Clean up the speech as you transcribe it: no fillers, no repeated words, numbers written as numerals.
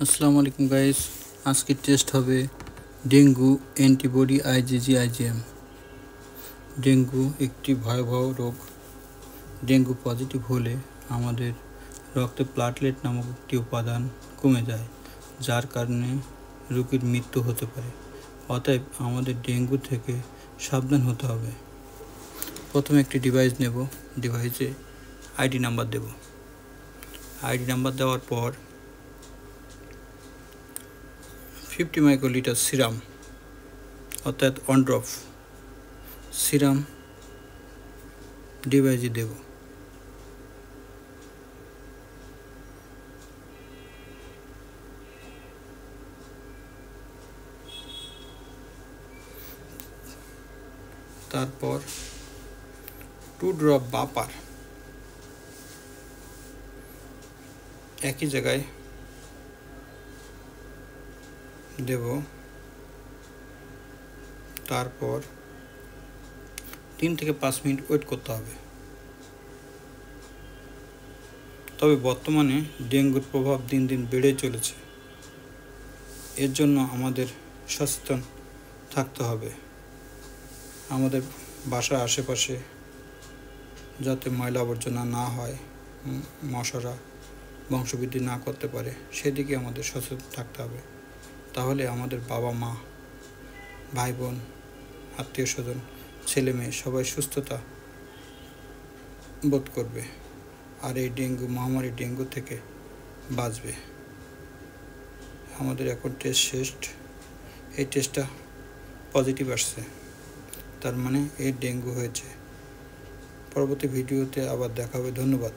আসসালামু আলাইকুম গাইস, আজকে টেস্ট হবে ডেঙ্গু অ্যান্টিবডি IgG/IgM। ডেঙ্গু একটি ভয়াবহ রোগ। ডেঙ্গু পজিটিভ হলে আমাদের রক্তে প্লাটলেট নামক একটি উপাদান কমে যায়, যার কারণে রোগীর মৃত্যু হতে পারে। অতএব আমাদের ডেঙ্গু থেকে সাবধান হতে হবে। প্রথমে একটি ডিভাইস নেব, ডিভাইসে আইডি নাম্বার দেব। আইডি নাম্বার দেওয়ার পর 50 মাইক্রোলিটার সিরাম অর্থাৎ 1 ড্রপ সিরাম ডিভাইসে দেব। তারপর 2 ড্রপ বাপার একই জায়গায় দেব। তারপর 3 থেকে 5 মিনিট ওয়েট করতে হবে। তবে বর্তমানে ডেঙ্গুর প্রভাব দিন দিন বেড়ে চলেছে, এর জন্য আমাদের সচেতন থাকতে হবে। আমাদের বাসার আশেপাশে যাতে ময়লা আবর্জনা না হয়, মশারা বংশবৃদ্ধি না করতে পারে, সেদিকে আমাদের সচেতন থাকতে হবে। তাহলে আমাদের বাবা মা, ভাই বোন, আত্মীয় স্বজন, ছেলে মেয়ে সবাই সুস্থতা বোধ করবে, আর এই ডেঙ্গু মহামারী ডেঙ্গু থেকে বাঁচবে। আমাদের এখন টেস্ট শেষ। এই টেস্টটা পজিটিভ আসছে, তার মানে এই ডেঙ্গু হয়েছে। পরবর্তী ভিডিওতে আবার দেখা হবে। ধন্যবাদ।